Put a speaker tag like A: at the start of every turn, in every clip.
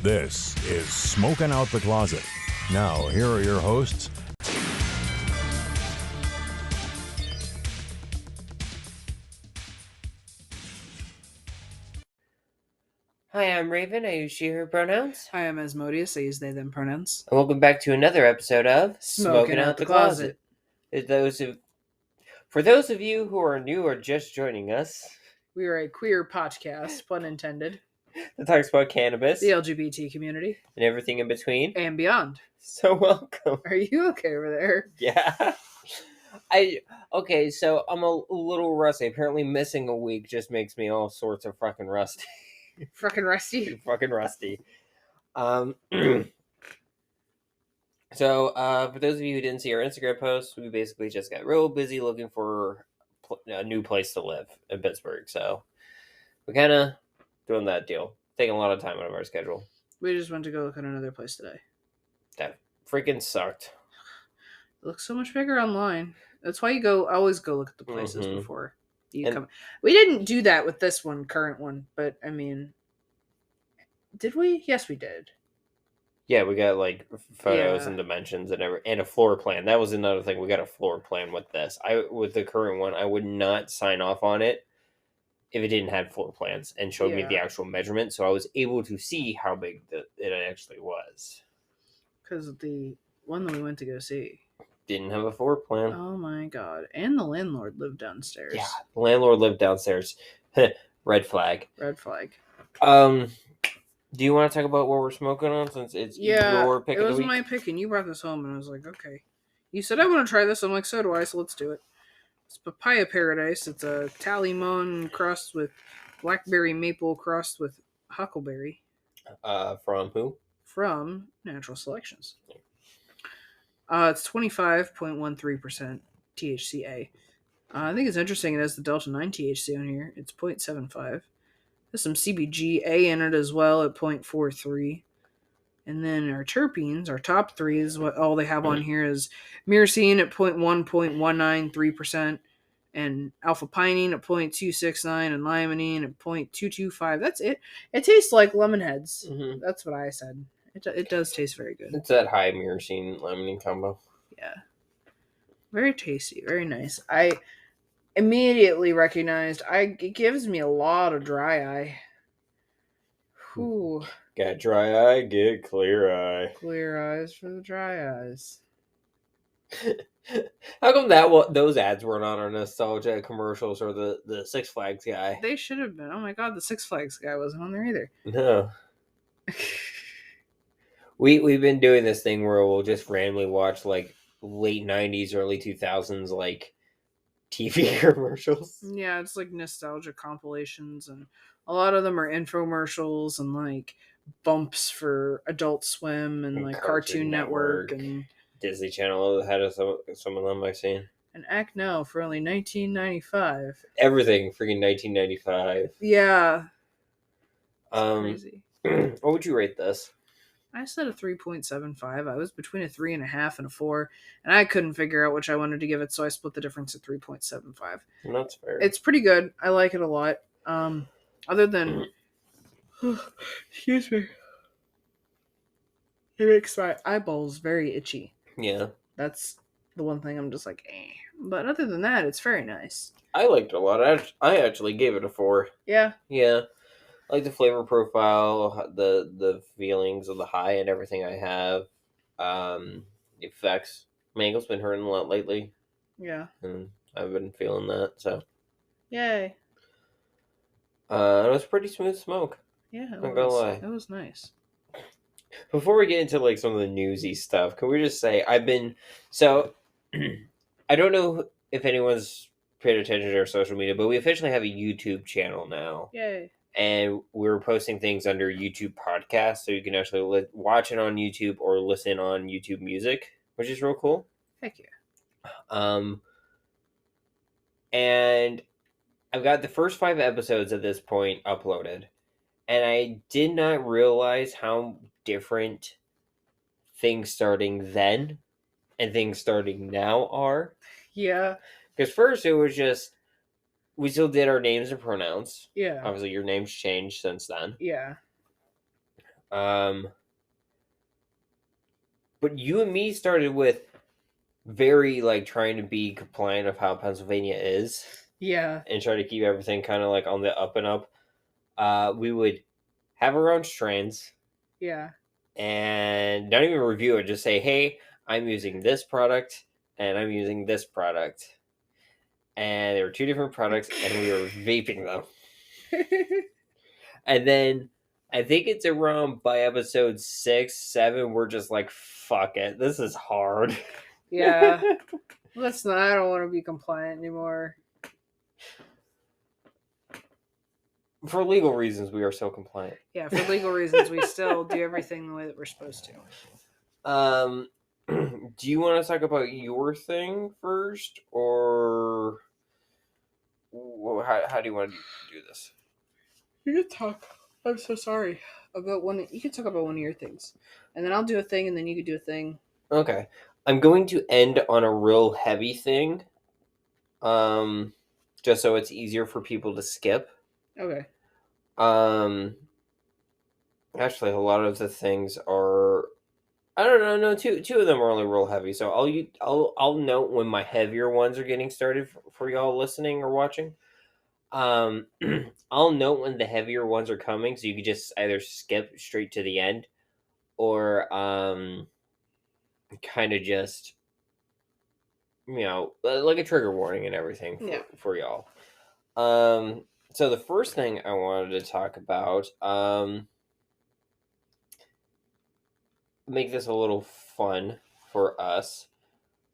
A: This is Smoking Out the Closet. Now, here are your hosts.
B: Hi, I'm Rayven. I use she, her pronouns.
C: Hi, I'm Asmodeus. I use they, them pronouns.
B: And welcome back to another episode of
C: Smoking Out the Closet.
B: For those of you who are new or just joining us,
C: We are a queer podcast, pun intended,
B: that talks about cannabis,
C: the LGBT community,
B: and everything in between.
C: and beyond.
B: So welcome.
C: Are you okay over there?
B: Yeah. So I'm a little rusty. Apparently missing a week just makes me all sorts of fucking rusty.
C: Fucking rusty.
B: Fucking rusty. So, for those of you who didn't see our Instagram post, we basically just got real busy looking for a new place to live in Pittsburgh. So, we're kind of doing that deal. Taking a lot of time out of our schedule.
C: We just went to go look at another place today.
B: That freaking sucked.
C: It looks so much bigger online. That's why always go look at the places before you come. We didn't do that with this current one, but I mean, did we? Yes, we did.
B: Yeah, we got like photos and dimensions and a floor plan. That was another thing. We got a floor plan with this. With the current one, I would not sign off on it if it didn't have floor plans and showed me the actual measurement, so I was able to see how big it actually was.
C: Because the one that we went to go see
B: didn't have a floor plan.
C: Oh my god! And the landlord lived downstairs.
B: Yeah, the landlord lived downstairs. Red flag.
C: Red flag.
B: Do you want to talk about what we're smoking on since it's your pick of the week?
C: It was my pick, and you brought this home, and I was like, okay. You said I want to try this. I'm like, so do I, so let's do it. It's Papaya Paradise. It's a Talimon crossed with blackberry maple crossed with huckleberry.
B: From who?
C: From Natural Selections. It's 25.13% THCA. I think it's interesting. It has the Delta 9 THC on here. It's 0.75. There's some CBGA in it as well at 0.43. And then our terpenes, our top three is what all they have on here is myrcene at 0.1.193% and alpha pinene at 0.269 and limonene at 0.225. That's it. It tastes like lemon heads. Mm-hmm. That's what I said. It does taste very good.
B: It's that high myrcene limonene combo.
C: Yeah. Very tasty. Very nice. I immediately recognized it gives me a lot of dry eye. Whew.
B: Got dry eye, get clear eye.
C: Clear eyes for the dry eyes.
B: How come those ads weren't on our nostalgia commercials or the Six Flags guy?
C: They should have been. Oh my god, the Six Flags guy wasn't on there either.
B: No. We've been doing this thing where we'll just randomly watch like late 90s, early 2000s like TV commercials.
C: Yeah, it's like nostalgia compilations, and a lot of them are infomercials and like bumps for Adult Swim and like Cartoon Network and
B: Disney Channel had some of them I've seen.
C: And Act Now for only $19.95.
B: Everything freaking $19.95.
C: Yeah. Crazy.
B: What would you rate this?
C: I said a 3.75. I was between a 3.5 and a 4, and I couldn't figure out which I wanted to give it, so I split the difference at 3.75.
B: That's fair.
C: It's pretty good. I like it a lot. Other than, excuse me, it makes my eyeballs very itchy.
B: Yeah,
C: that's the one thing I'm just like, eh. But other than that, it's very nice.
B: I liked it a lot. I actually gave it a 4.
C: Yeah.
B: Yeah. I like the flavor profile, the feelings of the high and everything I have. The effects. Mango's been hurting a lot lately.
C: Yeah.
B: And I've been feeling that, so.
C: Yay.
B: It was pretty smooth smoke.
C: Yeah,
B: I'm not gonna lie.
C: It was nice.
B: Before we get into like some of the newsy stuff, can we just say I don't know if anyone's paid attention to our social media, but we officially have a YouTube channel now.
C: Yay.
B: And we're posting things under YouTube podcasts, so you can actually watch it on YouTube or listen on YouTube Music, which is real cool.
C: Heck yeah.
B: And I've got the first 5 episodes at this point uploaded, and I did not realize how different things starting then and things starting now are.
C: Yeah.
B: Because first it was just, we still did our names and pronouns.
C: Yeah.
B: Obviously your name's changed since then.
C: Yeah.
B: But you and me started with very like trying to be compliant of how Pennsylvania is.
C: Yeah.
B: And try to keep everything kind of like on the up and up. We would have our own strains.
C: Yeah.
B: And not even review it, just say, hey, I'm using this product and I'm using this product. And they were two different products and we were vaping them. And then I think it's around by episode 6, 7, we're just like, fuck it. This is hard.
C: Yeah. Let's not. I don't want to be compliant anymore.
B: For legal reasons, we are so compliant.
C: Yeah, for legal reasons, we still do everything the way that we're supposed to.
B: Do you want to talk about your thing first, or how do you want to do this?
C: You can talk. I'm so sorry about one. You can talk about one of your things, and then I'll do a thing, and then you can do a thing.
B: Okay, I'm going to end on a real heavy thing, just so it's easier for people to skip.
C: Okay.
B: Actually, a lot of the things are. I don't know. No, two of them are only real heavy. So I'll note when my heavier ones are getting started for y'all listening or watching. I'll note when the heavier ones are coming, so you can just either skip straight to the end, or kind of just like a trigger warning and everything for y'all. So the first thing I wanted to talk about, make this a little fun for us.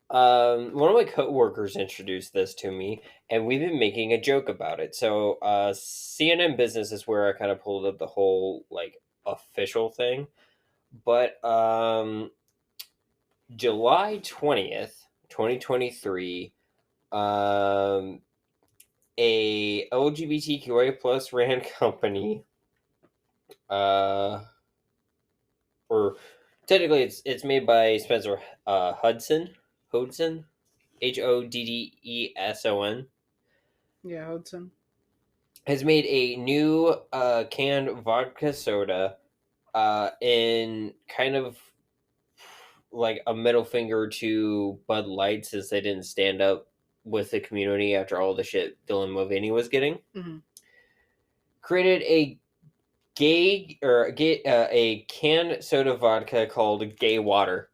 B: One of my coworkers introduced this to me, and we've been making a joke about it. So, CNN Business is where I kind of pulled up the whole like official thing. But July 20th, 2023, a LGBTQIA plus ran company, or technically it's made by Spencer Hodson, Hodson,
C: Yeah, Hudson
B: has made a new canned vodka soda in kind of like a middle finger to Bud Light, since they didn't stand up with the community after all the shit Dylan Mulvaney was getting.
C: Mm-hmm.
B: Created a a canned soda vodka called Gay Water.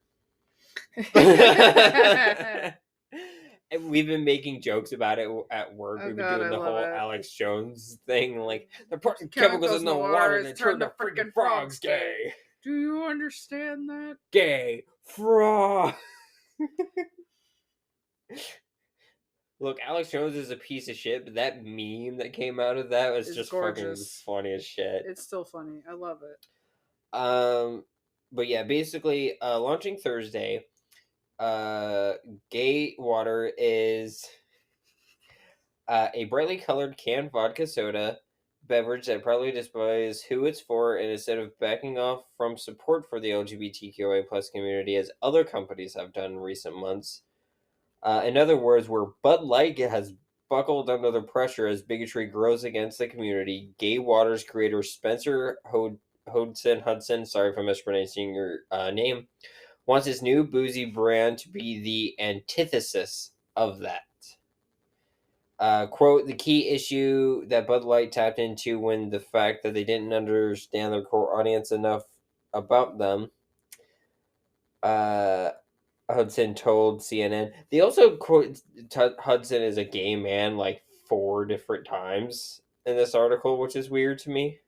B: And we've been making jokes about it at work. We've been doing the whole Alex Jones thing, like they're putting chemicals in the water and they turn the freaking frogs gay.
C: Do you understand that?
B: Gay frog. Look, Alex Jones is a piece of shit, but that meme that came out of that was just gorgeous. Fucking funny as shit.
C: It's still funny. I love it.
B: But yeah, basically, launching Thursday, Gay Water is a brightly colored canned vodka soda beverage that proudly displays who it's for, and instead of backing off from support for the LGBTQIA plus community as other companies have done in recent months. In other words, where Bud Light has buckled under the pressure as bigotry grows against the community, Gay Water's creator Spencer Hudson, sorry if I'm mispronouncing your name, wants his new boozy brand to be the antithesis of that. Quote, the key issue that Bud Light tapped into when the fact that they didn't understand their core audience enough about them, Hudson told CNN. They also quote Hudson as a gay man like 4 different times in this article, which is weird to me.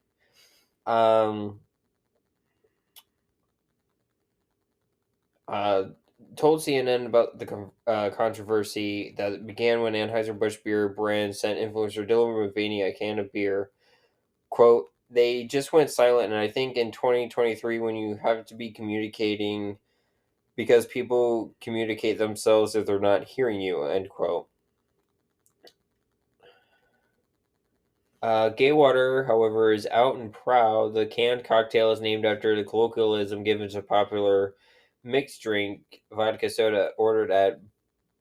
B: Told CNN about the controversy that began when Anheuser-Busch beer brand sent influencer Dylan Mulvaney a can of beer. Quote, they just went silent, and I think in 2023, when you have to be communicating because people communicate themselves if they're not hearing you, end quote. Gay Water, however, is out and proud. The canned cocktail is named after the colloquialism given to popular mixed drink vodka soda ordered at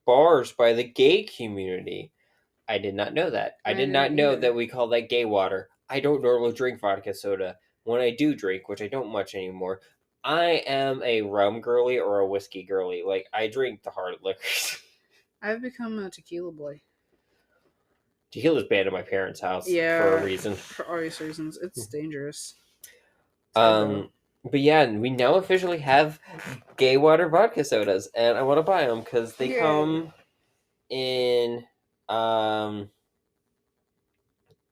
B: bars by the gay community. I did not know that. I did not know that we call that Gay Water. I don't normally drink vodka soda. when I do drink, which I don't much anymore, I am a rum girly or a whiskey girly. Like, I drink the hard liquors.
C: I've become a tequila boy.
B: Tequila's banned at my parents' house for a reason.
C: For obvious reasons. It's dangerous.
B: But yeah, we now officially have gay water vodka sodas, and I want to buy them because they come in. Crap!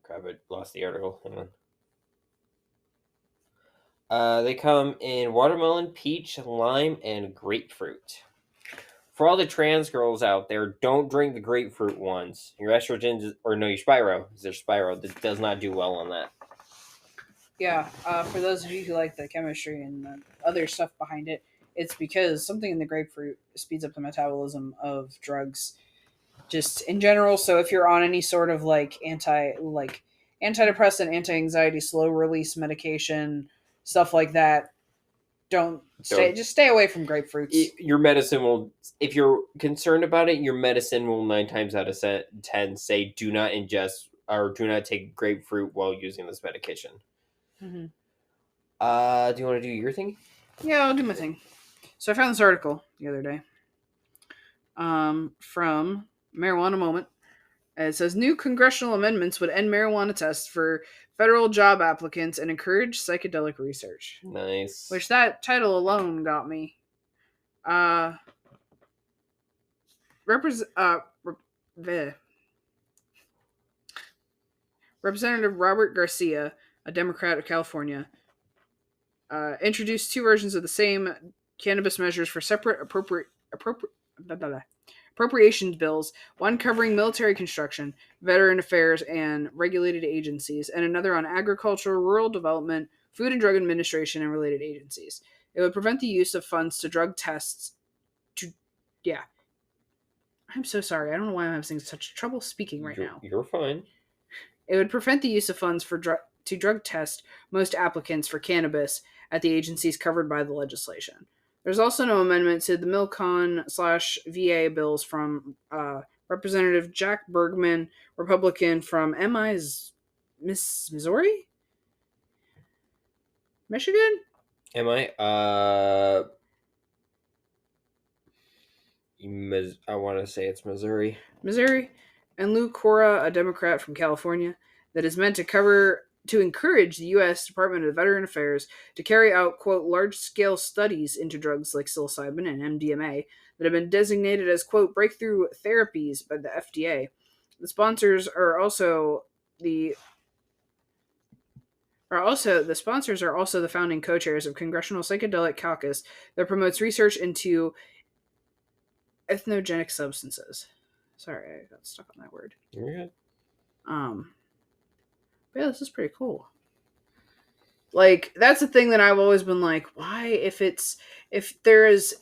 B: I lost the article. Hang on. They come in watermelon, peach, lime, and grapefruit. For all the trans girls out there, don't drink the grapefruit ones. Your estrogen, or no, your Spiro. Their Spiro that does not do well on that.
C: Yeah, for those of you who like the chemistry and the other stuff behind it, it's because something in the grapefruit speeds up the metabolism of drugs, just in general. So if you're on any sort of antidepressant, anti-anxiety, slow release medication, stuff like that, just stay away from grapefruits.
B: Your medicine will, if you're concerned about it, your medicine will 9 times out of 10 say do not ingest or do not take grapefruit while using this medication.
C: Mm-hmm.
B: Do you want to do your thing?
C: Yeah, I'll do my thing. So I found this article the other day from Marijuana Moment. It says new congressional amendments would end marijuana tests for federal job applicants and encourage psychedelic research.
B: Nice.
C: Which that title alone got me. Representative Robert Garcia, a Democrat of California, introduced 2 versions of the same cannabis measures for separate appropriations bills, one covering military construction, veteran affairs, and regulated agencies, and another on agriculture, rural development, Food and Drug Administration, and related agencies. It would prevent the use of funds to drug tests I'm so sorry. I don't know why I'm having such trouble speaking right now.
B: You're fine.
C: It would prevent the use of funds to drug test most applicants for cannabis at the agencies covered by the legislation. There's also no amendment to the MilCon/VA bills from Representative Jack Bergman, Republican from Missouri? Michigan?
B: I want to say it's Missouri.
C: Missouri. And Lou Cora, a Democrat from California, that is meant to encourage the U.S. Department of Veteran Affairs to carry out, quote, large-scale studies into drugs like psilocybin and MDMA that have been designated as, quote, breakthrough therapies by the FDA. The sponsors are also the founding co-chairs of Congressional Psychedelic Caucus that promotes research into ethnogenic substances. Sorry, I got stuck on that word.
B: Yeah.
C: Yeah, this is pretty cool. Like, that's the thing that I've always been like, why, if there is,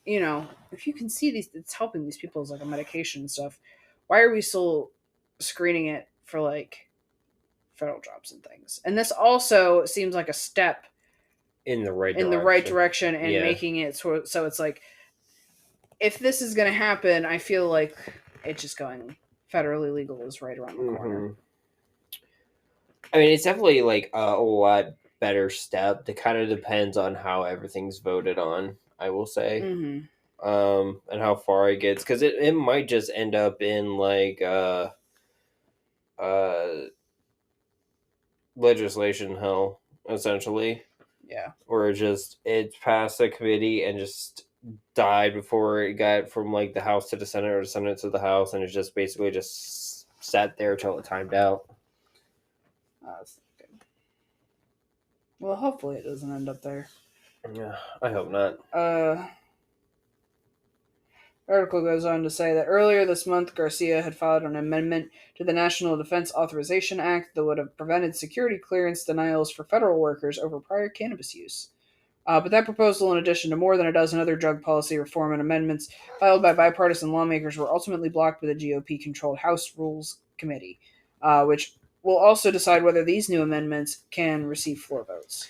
C: if you can see it's helping these people as like a medication and stuff, why are we still screening it for like federal jobs and things? And this also seems like a step
B: in the right
C: direction and making it so it's like, if this is going to happen, I feel like it's just going federally legal is right around the corner.
B: I mean, it's definitely like a lot better step. It kind of depends on how everything's voted on, I will say. And how far it gets, because it might just end up in like legislation hell, essentially.
C: Yeah.
B: Or it's passed the committee and just died before it got from like the House to the Senate or the Senate to the House, and it's just basically just sat there till it timed out.
C: That's good. Well, hopefully it doesn't end up there.
B: Yeah, I hope not.
C: The article goes on to say that earlier this month, Garcia had filed an amendment to the National Defense Authorization Act that would have prevented security clearance denials for federal workers over prior cannabis use. But that proposal, in addition to more than a dozen other drug policy reform and amendments filed by bipartisan lawmakers, were ultimately blocked by the GOP-controlled House Rules Committee, which will also decide whether these new amendments can receive floor votes.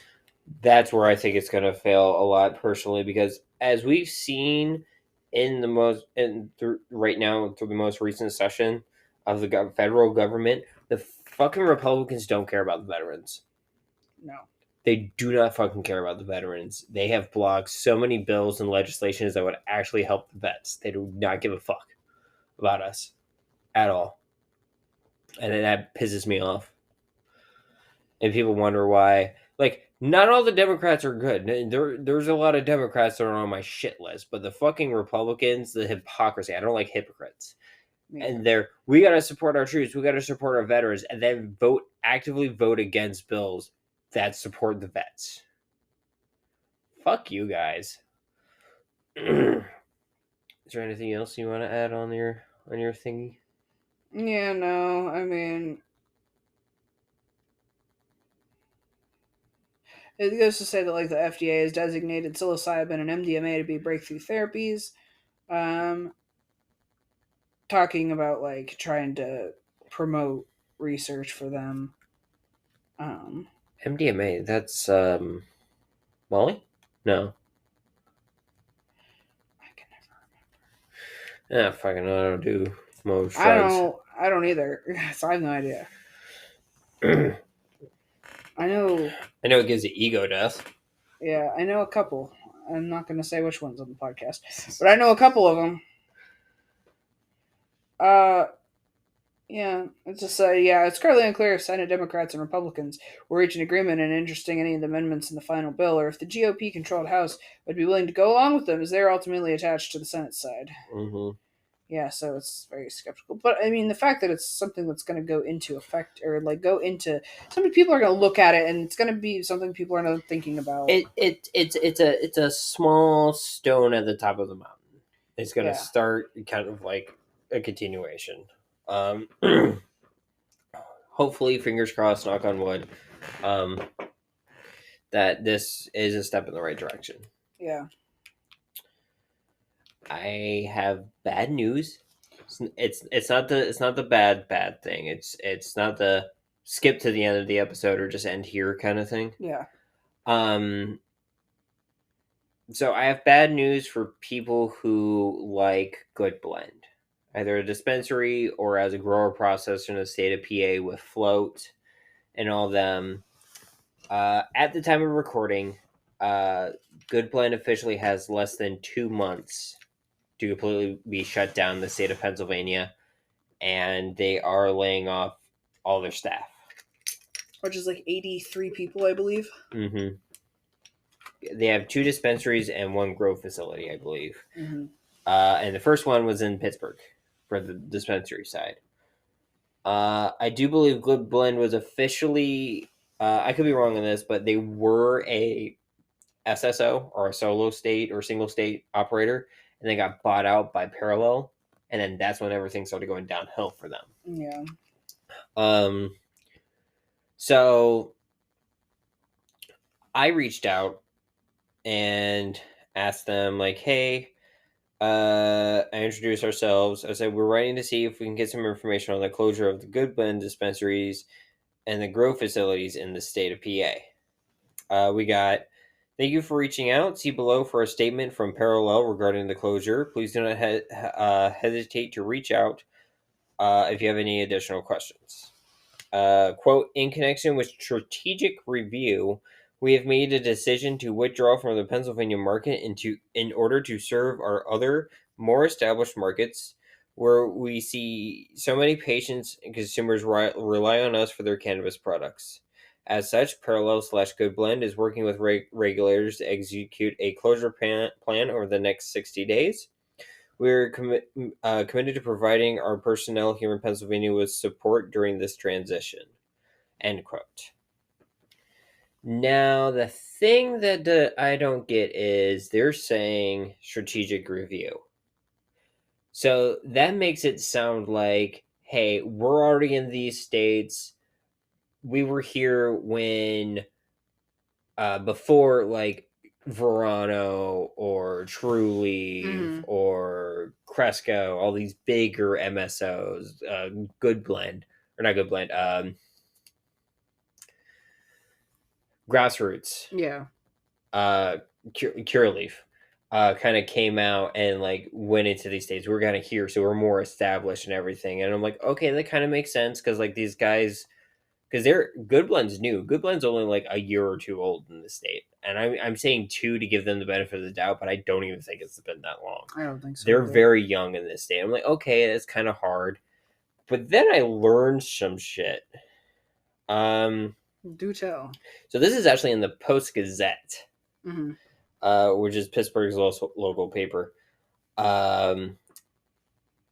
B: That's where I think it's going to fail a lot, personally, because as we've seen right now through the most recent session of the federal government, the fucking Republicans don't care about the veterans.
C: No.
B: They do not fucking care about the veterans. They have blocked so many bills and legislations that would actually help the vets. They do not give a fuck about us at all. And that pisses me off. And people wonder why. Like, not all the Democrats are good. There's a lot of Democrats that are on my shit list. But the fucking Republicans, the hypocrisy. I don't like hypocrites. Yeah. And we got to support our troops. We got to support our veterans. And then actively vote against bills that support the vets. Fuck you guys. Is there anything else you want to add on your thingy?
C: Yeah, no. I mean, it goes to say that like the FDA has designated psilocybin and MDMA to be breakthrough therapies. Talking about like trying to promote research for them.
B: MDMA, that's Molly? No.
C: I can never
B: remember. Fucking I don't do most drugs.
C: I don't either. So I have no idea. I know
B: it gives you ego death.
C: Yeah, I know a couple. I'm not going to say which ones on the podcast, but I know a couple of them. Yeah, it's just it's currently unclear if Senate Democrats and Republicans will reach an agreement in interesting any of the amendments in the final bill, or if the GOP-controlled House would be willing to go along with them, as they're ultimately attached to the Senate side.
B: Mm-hmm.
C: Yeah, so it's very skeptical. But I mean, the fact that it's something that's going to go into effect, or like go into, so many people are going to look at it, and it's going to be something people are not thinking about.
B: It's a small stone at the top of the mountain. It's going to start kind of like a continuation. Hopefully, fingers crossed, knock on wood, that this is a step in the right direction.
C: Yeah.
B: I have bad news. It's not the bad thing. It's not the skip to the end of the episode or just end here kind of thing.
C: Yeah.
B: So I have bad news for people who like Goodblend, either a dispensary or as a grower processor in the state of PA with Float and all them. At the time of recording, Goodblend officially has less than 2 months to completely be shut down in the state of Pennsylvania, and they are laying off all their staff.
C: Which is like 83 people, I believe.
B: Mm-hmm. They have 2 dispensaries and 1 grow facility, I believe.
C: Mm-hmm.
B: And the first one was in Pittsburgh for the dispensary side. I do believe Goodblend was officially, I could be wrong on this, but they were a SSO or a solo state or single state operator, and they got bought out by Parallel, and then that's when everything started going downhill for them.
C: Yeah.
B: So I reached out and asked them, like, hey, I introduced ourselves. I said, we're writing to see if we can get some information on the closure of the Goodblend dispensaries and the grow facilities in the state of PA. We got, thank you for reaching out. See below for a statement from Parallel regarding the closure. Please do not hesitate to reach out if you have any additional questions. Quote, in connection with strategic review, we have made a decision to withdraw from the Pennsylvania market in order to serve our other, more established markets where we see so many patients and consumers rely on us for their cannabis products. As such, Parallel/Goodblend is working with regulators to execute a closure plan over the next 60 days. We're committed to providing our personnel here in Pennsylvania with support during this transition. End quote. Now, the thing that I don't get is they're saying strategic review. So that makes it sound like, hey, we're already in these states. We were here when, before, like, Verano or Trulieve or Cresco, all these bigger MSOs, Goodblend, or not Goodblend, Grassroots.
C: Yeah.
B: Curaleaf kind of came out and like went into these states. We're kind of here, so we're more established and everything. And I'm like, okay, that kind of makes sense because like these guys because Goodblend's new. Goodblend's only like a year or two old in the state, and I'm saying 2 to give them the benefit of the doubt, but I don't even think it's been that long.
C: I don't think so.
B: They're very young in this state. I'm like, okay, that's kind of hard, but then I learned some shit.
C: Do tell.
B: So this is actually in the Post Gazette,
C: Mm-hmm.
B: which is Pittsburgh's local paper.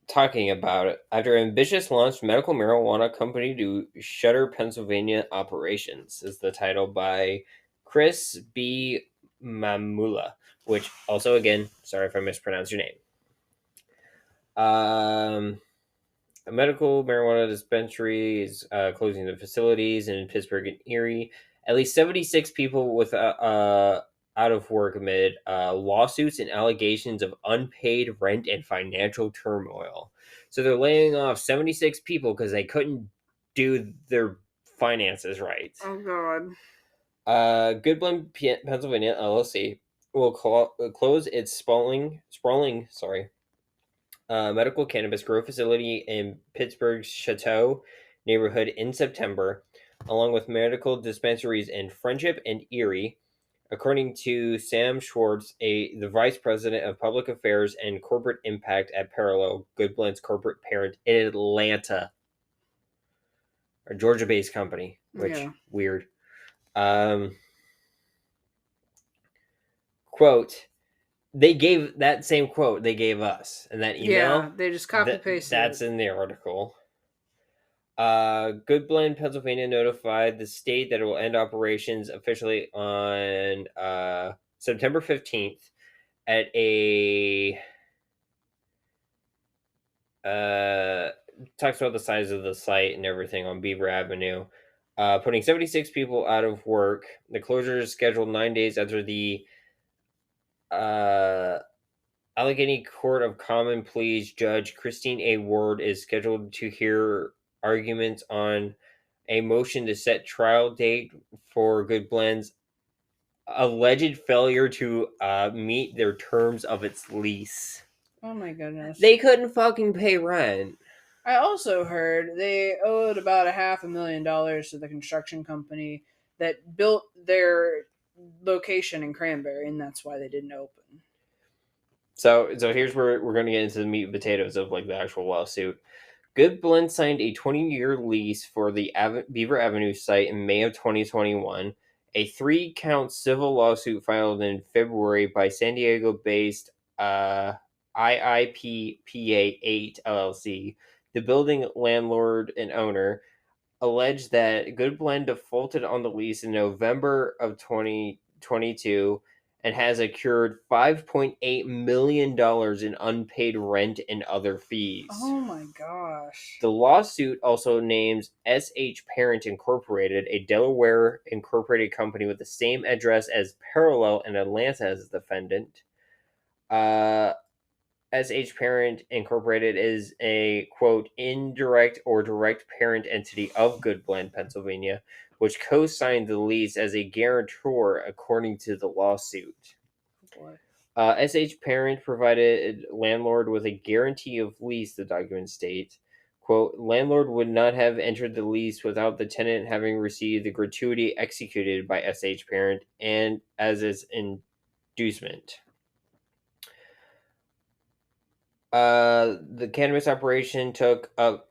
B: Talking about it, after Ambitious launched medical marijuana company to shutter Pennsylvania operations, is the title by Chris B. Mamula, which also, again, sorry if I mispronounced your name. A medical marijuana dispensary is closing the facilities in Pittsburgh and Erie. At least 76 people with out of work amid lawsuits and allegations of unpaid rent and financial turmoil. So they're laying off 76 people because they couldn't do their finances right.
C: Oh, God.
B: Goodblend, Pennsylvania, LLC will close its sprawling medical cannabis grow facility in Pittsburgh's Chateau neighborhood in September, along with medical dispensaries in Friendship and Erie, according to Sam Schwartz, the vice president of public affairs and corporate impact at Parallel, Goodblend's corporate parent in Atlanta, a Georgia-based company, which weird. Quote, they gave that same quote they gave us in that email.
C: Yeah, they just copy pasted.
B: That's in the article. Goodblend, Pennsylvania notified the state that it will end operations officially on September 15th at a talks about the size of the site and everything on Beaver Avenue, putting 76 people out of work. The closure is scheduled 9 days after the Allegheny Court of Common Pleas Judge Christine A. Ward is scheduled to hear arguments on a motion to set trial date for Goodblend's alleged failure to meet their terms of its lease.
C: Oh my goodness.
B: They couldn't fucking pay rent.
C: I also heard they owed about $500,000 to the construction company that built their location in Cranberry, and that's why they didn't open.
B: So here's where we're going to get into the meat and potatoes of like the actual lawsuit. Goodblend signed a 20-year lease for the Beaver Avenue site in May of 2021. A 3-count civil lawsuit filed in February by San Diego-based IIPPA 8 LLC, the building landlord and owner, alleged that Goodblend defaulted on the lease in November of 2022 and has accrued $5.8 million in unpaid rent and other fees.
C: Oh my gosh.
B: The lawsuit also names SH Parent Incorporated, a Delaware incorporated company with the same address as Parallel in Atlanta, as the defendant. SH Parent Incorporated is a, quote, indirect or direct parent entity of Goodblend, Pennsylvania, which co-signed the lease as a guarantor, according to the lawsuit. SH Parent provided landlord with a guarantee of lease, the document states. Quote, landlord would not have entered the lease without the tenant having received the gratuity executed by SH Parent and as its inducement. The cannabis operation took up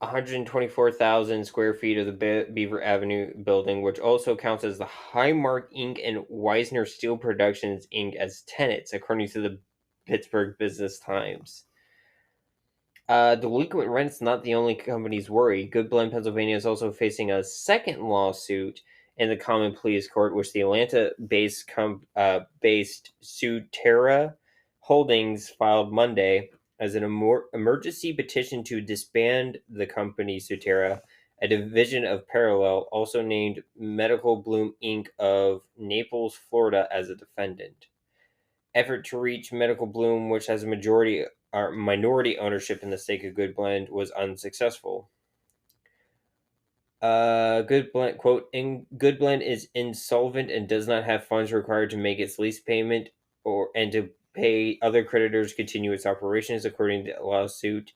B: 124,000 square feet of the Beaver Avenue building, which also counts as the Highmark Inc. and Weisner Steel Productions Inc. as tenants, according to the Pittsburgh Business Times. Delinquent rent's not the only company's worry. Goodblend, Pennsylvania is also facing a second lawsuit in the Common Pleas Court, which the Atlanta-based Sutera Holdings filed Monday as an emergency petition to disband the company Sutera, a division of Parallel, also named Medical Bloom Inc. of Naples, Florida, as a defendant. Effort to reach Medical Bloom, which has a minority ownership in the stake of Goodblend, was unsuccessful. Goodblend, quote, Goodblend is insolvent and does not have funds required to make its lease payment and to pay other creditors continue its operations according to a lawsuit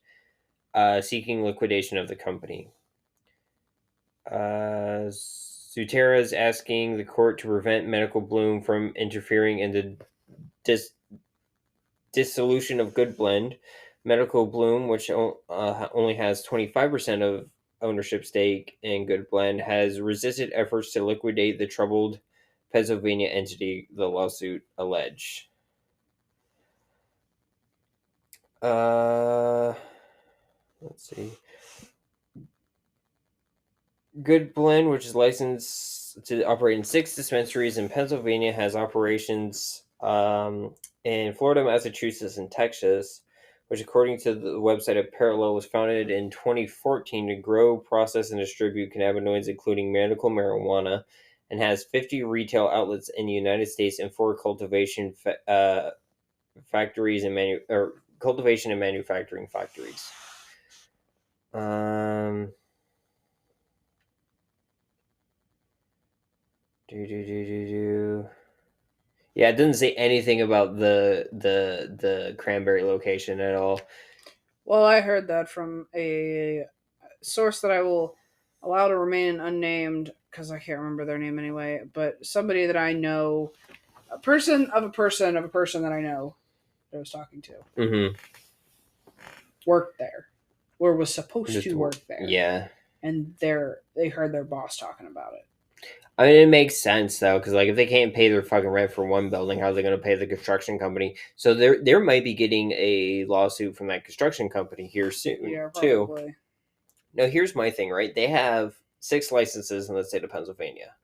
B: seeking liquidation of the company. Sutera is asking the court to prevent Medical Bloom from interfering in the dissolution of Goodblend. Medical Bloom, which only has 25% of ownership stake in Goodblend, has resisted efforts to liquidate the troubled Pennsylvania entity, the lawsuit alleged. Let's see. Goodblend, which is licensed to operate in 6 dispensaries in Pennsylvania, has operations in Florida, Massachusetts, and Texas, which, according to the website of Parallel, was founded in 2014 to grow, process, and distribute cannabinoids, including medical marijuana, and has 50 retail outlets in the United States and 4 cultivation factories and cultivation and manufacturing factories. Yeah, it doesn't say anything about the Cranberry location at all.
C: Well, I heard that from a source that I will allow to remain unnamed because I can't remember their name anyway, but somebody that I know, a person of a person of a person that I know that I was talking to, worked there, or was supposed to work there.
B: Yeah.
C: And they heard their boss talking about it.
B: I mean, it makes sense though, because like if they can't pay their fucking rent for one building, how are they going to pay the construction company? So they might be getting a lawsuit from that construction company here soon, too. Now, here's my thing, right? They have 6 licenses in the state of Pennsylvania,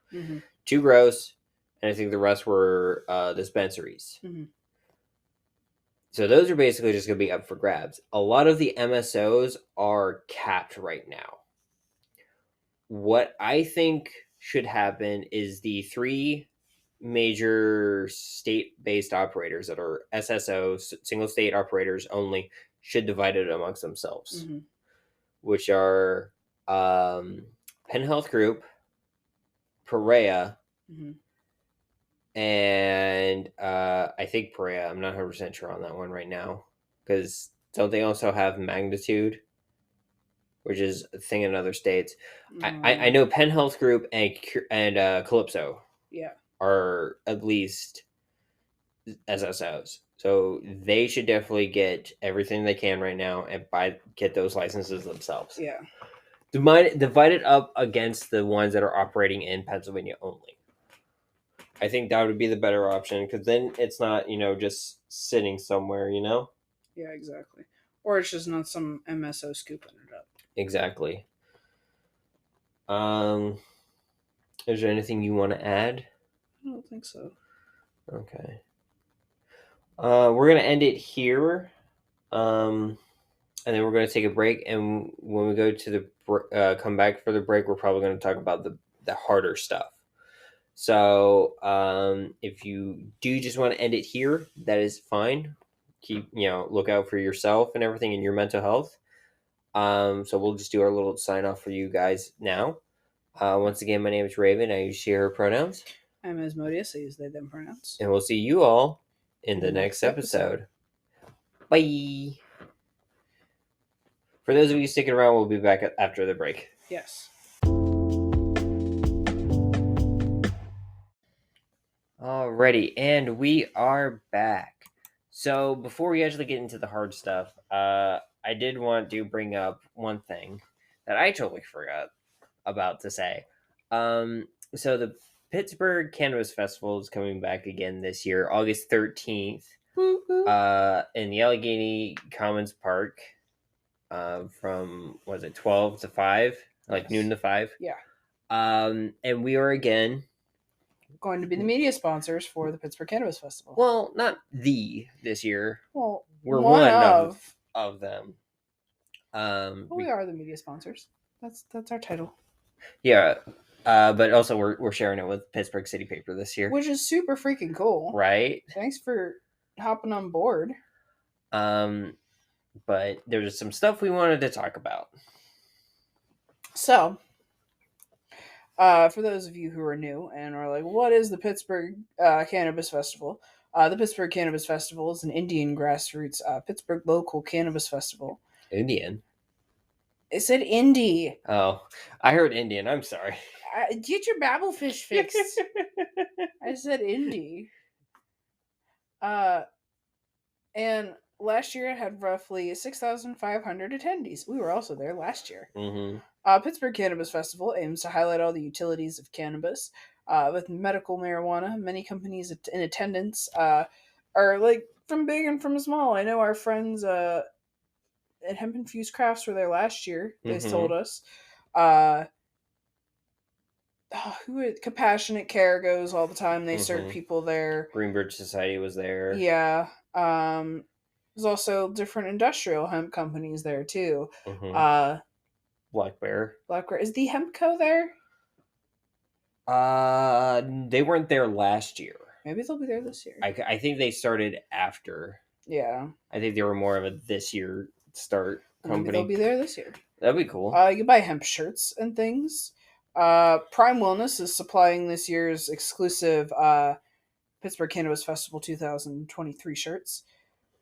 B: 2 gross, and I think the rest were dispensaries. So those are basically just going to be up for grabs. A lot of the MSOs are capped right now. What I think should happen is the 3 major state-based operators that are SSOs, single state operators only, should divide it amongst themselves, which are Penn Health Group, Papaya, and I think Papaya. I'm not 100% sure on that one right now, because don't they also have Magnitude, which is a thing in other states? I know Penn Health Group and Calypso are at least SSOs. So they should definitely get everything they can right now and get those licenses themselves. Yeah. Divide it up against the ones that are operating in Pennsylvania only. I think that would be the better option, because then it's not, just sitting somewhere, Yeah,
C: exactly. Or it's just not some MSO scooping it up.
B: Exactly. Is there anything you want to add?
C: I don't think so.
B: Okay. We're going to end it here. And then we're going to take a break. And when we go to the come back for the break, we're probably going to talk about the harder stuff. So if you do just want to end it here, that is fine. Keep, look out for yourself and everything and your mental health. So we'll just do our little sign off for you guys now. Once again, my name is Rayven. I use she, her pronouns.
C: I'm Asmodeus. I use they, them pronouns.
B: And we'll see you all in the next episode. Bye. For those of you sticking around, we'll be back after the break.
C: Yes.
B: Alrighty, and we are back. So before we actually get into the hard stuff, I did want to bring up one thing that I totally forgot about to say. So the Pittsburgh Cannabis Festival is coming back again this year, August 13th, in the Allegheny Commons Park, from, 12 to 5? Like noon to 5?
C: Yeah.
B: And we are again
C: going to be the media sponsors for the Pittsburgh Cannabis Festival.
B: Well, not this year.
C: Well,
B: we're one of them.
C: We are the media sponsors. That's our title.
B: Yeah, but also we're sharing it with Pittsburgh City Paper this year,
C: which is super freaking cool.
B: Right?
C: Thanks for hopping on board.
B: But there's some stuff we wanted to talk about.
C: So, for those of you who are new and are like, what is the Pittsburgh Cannabis Festival? The Pittsburgh Cannabis Festival is an Indian grassroots Pittsburgh local cannabis festival.
B: Indian.
C: It said indie.
B: Oh, I heard Indian. I'm sorry.
C: Get your babblefish fixed. I said indie. And last year it had roughly 6,500 attendees. We were also there last year.
B: Mm-hmm.
C: Pittsburgh Cannabis Festival aims to highlight all the utilities of cannabis. With medical marijuana, many companies in attendance are like from big and from small. I know our friends at Hemp Infused Crafts were there last year. They told us. Compassionate Care goes all the time. They serve people there.
B: Greenbridge Society was there.
C: Yeah. There's also different industrial hemp companies there too.
B: Black Bear.
C: Is the Hempco there?
B: They weren't there last year.
C: Maybe they'll be there this year.
B: I think they started after.
C: Yeah.
B: I think they were more of a this year start company.
C: Maybe they'll be there this year.
B: That'd be cool.
C: You can buy hemp shirts and things. Prime Wellness is supplying this year's exclusive Pittsburgh Cannabis Festival 2023 shirts.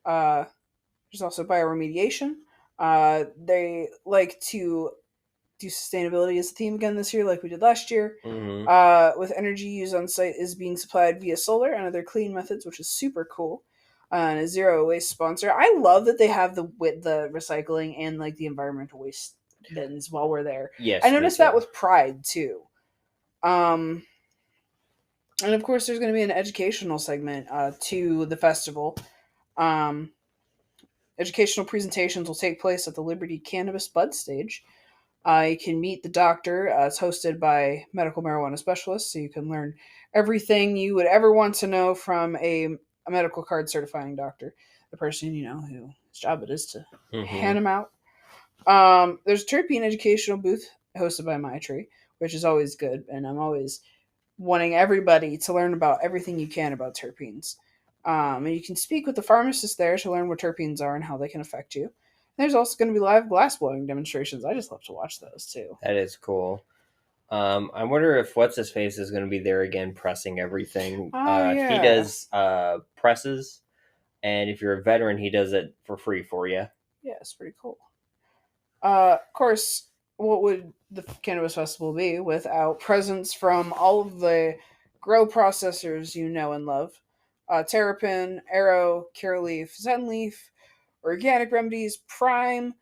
C: There's also bioremediation. They like to do sustainability as a theme again this year, like we did last year. With energy used on site is being supplied via solar and other clean methods, which is super cool. And a zero waste sponsor. I love that they have the recycling and like the environmental waste bins while we're there.
B: Yes,
C: I noticed that with Pride too. And of course, there's going to be an educational segment to the festival. Educational presentations will take place at the Liberty Cannabis Bud Stage. You can meet the doctor. It's hosted by medical marijuana specialists, so you can learn everything you would ever want to know from a medical card certifying doctor, the person whose job it is to hand them out. There's a terpene educational booth hosted by Maitri, which is always good, and I'm always wanting everybody to learn about everything you can about terpenes. And you can speak with the pharmacist there to learn what terpenes are and how they can affect you. There's also going to be live glass blowing demonstrations. I just love to watch those too.
B: That is cool. I wonder if What's-His-Face is going to be there again pressing everything.
C: Yeah.
B: He does presses, and if you're a veteran, he does it for free for you.
C: Yeah, it's pretty cool. Of course, what would the Cannabis Festival be without presents from all of the grow processors you know and love? Terrapin, Arrow, Curaleaf, Zenleaf, Organic Remedies, Prime,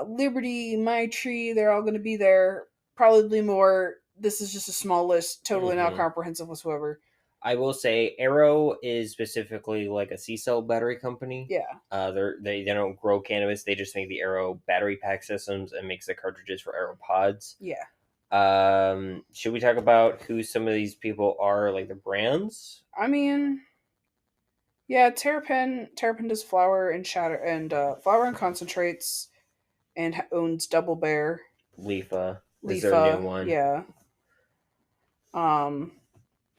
C: Liberty, Maitri, they're all going to be there. Probably more. This is just a small list, totally not comprehensive whatsoever.
B: I will say Arrow is specifically like a C-cell battery company.
C: Yeah.
B: They don't grow cannabis. They just make the Arrow battery pack systems and makes the cartridges for Arrow pods.
C: Yeah.
B: Should we talk about who some of these people are, like the brands?
C: I mean, yeah, Terrapin does flower and flower and concentrates, and owns Double Bear.
B: Leafa is their new one.
C: Yeah.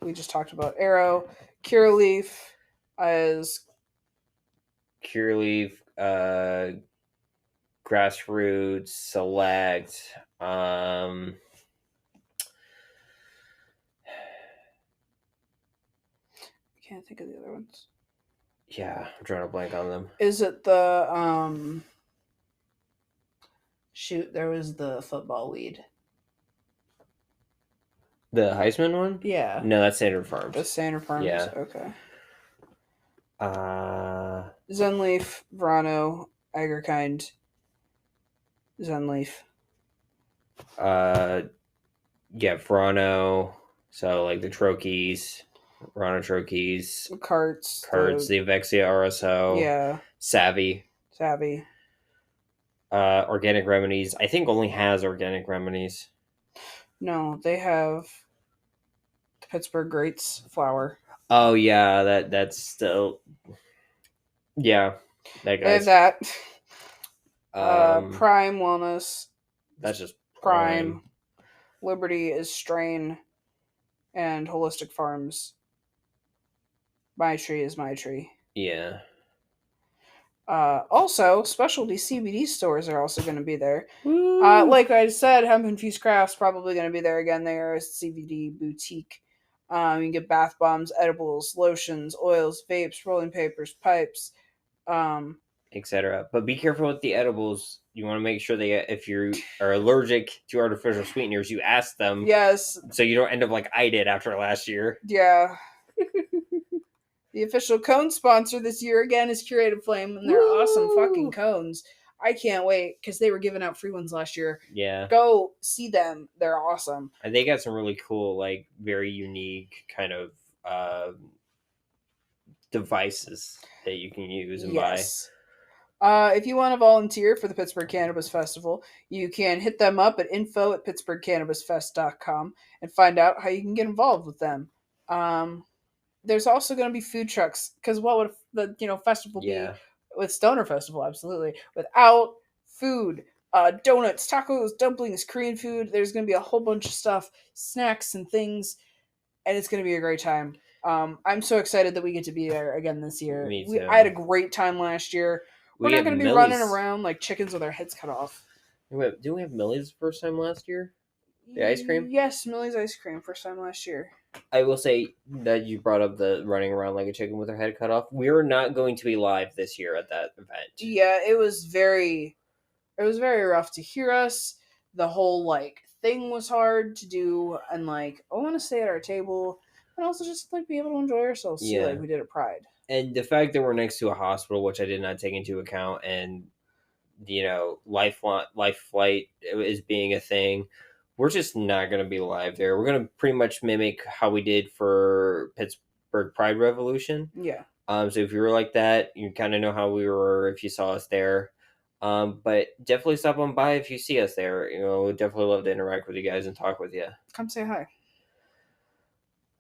C: We just talked about Arrow. Curaleaf is
B: Curaleaf, Grassroots, Select. I
C: can't think of the other ones.
B: Yeah, I'm trying to blank on them.
C: Is it the shoot, there was the football lead.
B: The Heisman one?
C: Yeah.
B: No, that's Standard Farms.
C: That's Standard Farms?
B: Yeah.
C: Okay. Zenleaf, Verano, Agerkind, Zenleaf.
B: Yeah, Verano. So, like the Trochees, Verano Trochees.
C: Carts.
B: The Avexia RSO.
C: Yeah.
B: Savvy.
C: Organic
B: Remedies. I think only has Organic Remedies.
C: No, they have the Pittsburgh Greats flower.
B: Oh yeah, that's still. Yeah, that guy.
C: They have that. Prime Wellness.
B: That's just
C: Prime. Liberty is Strain, and Holistic Farms. Maitri is Maitri.
B: Yeah.
C: Also, specialty CBD stores are also going to be there. Like I said, Hemp Infused Crafts probably going to be there again. They are a CBD boutique. You can get bath bombs, edibles, lotions, oils, vapes, rolling papers, pipes,
B: etc. But be careful with the edibles. You want to make sure if you are allergic to artificial sweeteners, you ask them.
C: Yes.
B: So you don't end up like I did after last year.
C: Yeah. The official cone sponsor this year again is Curated Flame, and they're awesome fucking cones. I can't wait because they were giving out free ones last year.
B: Yeah.
C: Go see them. They're awesome.
B: And they got some really cool, like, very unique kind of devices that you can use and buy.
C: If you want to volunteer for the Pittsburgh Cannabis Festival, you can hit them up at info@pittsburghcannabisfest.com and find out how you can get involved with them. There's also going to be food trucks, because what would the festival be with Stoner Festival? Absolutely, without food, donuts, tacos, dumplings, Korean food. There's going to be a whole bunch of stuff, snacks and things, and it's going to be a great time. I'm so excited that we get to be there again this year.
B: Me too.
C: I had a great time last year. We're not going to be running around like chickens with our heads cut off.
B: Didn't we have Millie's first time last year? The ice cream?
C: Yes, Millie's ice cream, first time last year.
B: I will say that you brought up the running around like a chicken with her head cut off. We're not going to be live this year at that event.
C: Yeah, it was very rough to hear us. The whole thing was hard to do, and I want to stay at our table and also just be able to enjoy ourselves too, like we did at Pride.
B: And the fact that we're next to a hospital, which I did not take into account, and life flight is being a thing. We're just not going to be live there. We're going to pretty much mimic how we did for Pittsburgh Pride Revolution.
C: Yeah.
B: So if you were like that, you kind of know how we were if you saw us there. But definitely stop on by if you see us there. We'd definitely love to interact with you guys and talk with you.
C: Come say hi.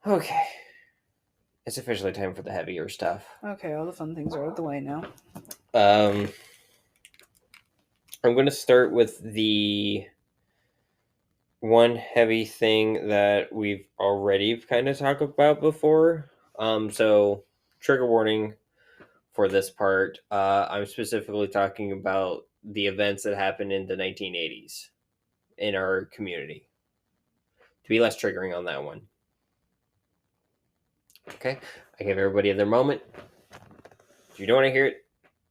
B: Okay. It's officially time for the heavier stuff.
C: Okay, all the fun things are out of the way now.
B: I'm going to start with the one heavy thing that we've already kind of talked about before. So trigger warning for this part. I'm specifically talking about the events that happened in the 1980s in our community. To be less triggering on that one. Okay, I give everybody their moment. If you don't want to hear it,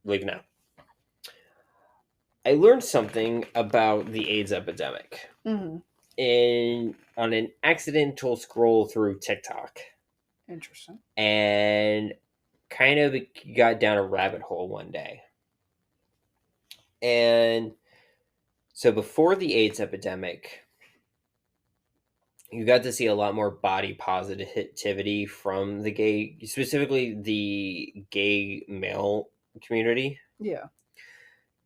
B: leave now. I learned something about the AIDS epidemic.
C: Mm-hmm.
B: On an accidental scroll through TikTok.
C: Interesting.
B: And kind of got down a rabbit hole one day. And so before the AIDS epidemic, you got to see a lot more body positivity from the gay, specifically the gay male community.
C: Yeah.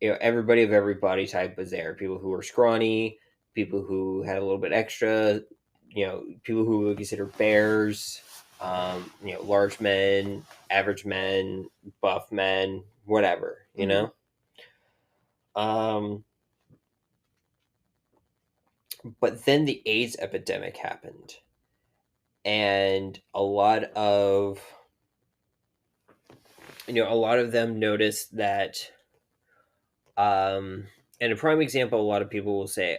B: Everybody of every body type was there. People who were scrawny, people who had a little bit extra, people who would consider bears, large men, average men, buff men, whatever, But then the AIDS epidemic happened. And a lot of them noticed that, and a prime example, a lot of people will say,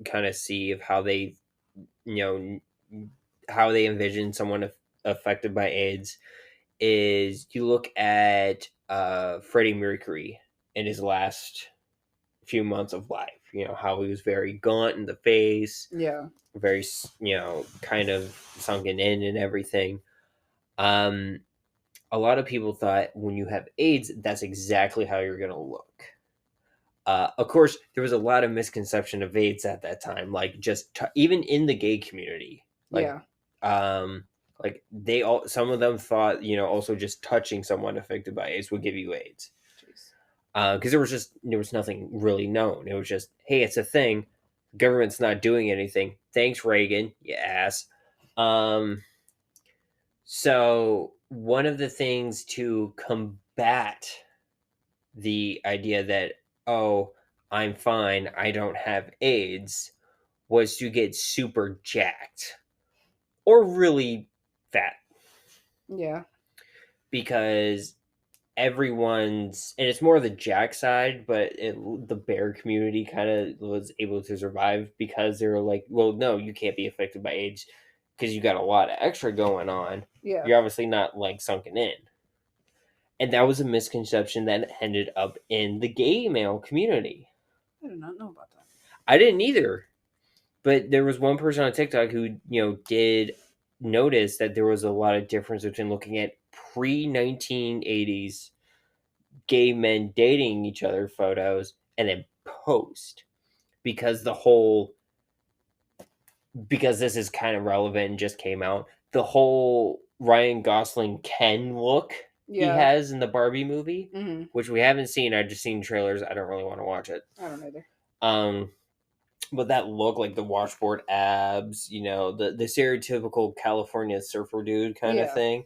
B: kind of see of how they, how they envision someone affected by AIDS is you look at Freddie Mercury in his last few months of life. How he was very gaunt in the face.
C: Yeah.
B: Very, kind of sunken in and everything. A lot of people thought when you have AIDS, that's exactly how you're going to look. Of course, there was a lot of misconception of AIDS at that time, even in the gay community. Some of them thought, also just touching someone affected by AIDS would give you AIDS. Because there was nothing really known. It was just, hey, it's a thing. The government's not doing anything. Thanks, Reagan, you ass. So one of the things to combat the idea that, oh, I'm fine, I don't have AIDS, was to get super jacked. Or really fat.
C: Yeah.
B: Because everyone's, and it's more the jack side, but the bear community kind of was able to survive because they were like, well, no, you can't be affected by AIDS because you got a lot of extra going on.
C: Yeah.
B: You're obviously not like sunken in. And that was a misconception that ended up in the gay male community.
C: I did not know about that.
B: I didn't either. But there was one person on TikTok who, did notice that there was a lot of difference between looking at pre-1980s gay men dating each other photos and then post. Because this is kind of relevant and just came out, the whole Ryan Gosling Ken look he has in the Barbie movie, which we haven't seen. I've just seen trailers. I don't really want to watch it.
C: I don't either.
B: But that look, like the washboard abs, the stereotypical California surfer dude kind of thing,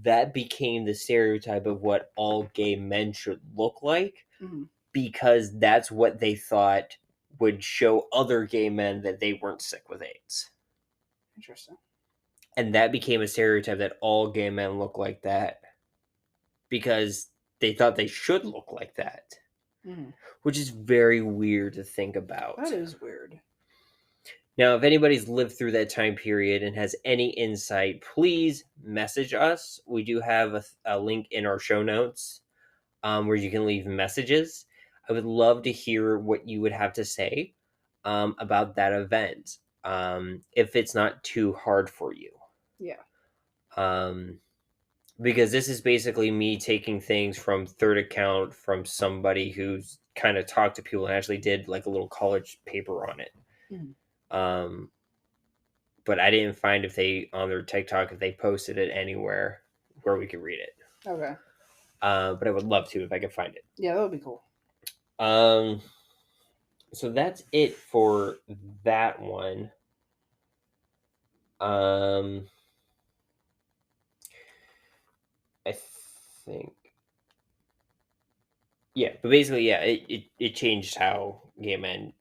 B: that became the stereotype of what all gay men should look like, because that's what they thought would show other gay men that they weren't sick with AIDS.
C: Interesting.
B: And that became a stereotype that all gay men look like that because they thought they should look like that. Which is very weird to think about.
C: That is weird.
B: Now, if anybody's lived through that time period and has any insight, please message us. We do have a link in our show notes where you can leave messages. I would love to hear what you would have to say about that event, if it's not too hard for you.
C: Yeah.
B: Because this is basically me taking things from third account from somebody who's kind of talked to people and actually did like a little college paper on it. But I didn't find on their TikTok, if they posted it anywhere where we could read it.
C: Okay.
B: But I would love to if I could find it.
C: Yeah, that would be cool.
B: So that's it for that one. I think, but basically, it changed how gay men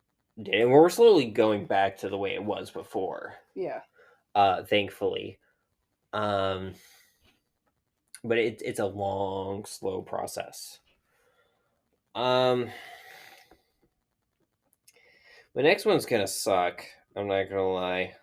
B: did, and we're slowly going back to the way it was before.
C: Yeah.
B: Thankfully, but it's a long, slow process. The next one's gonna suck. I'm not gonna lie.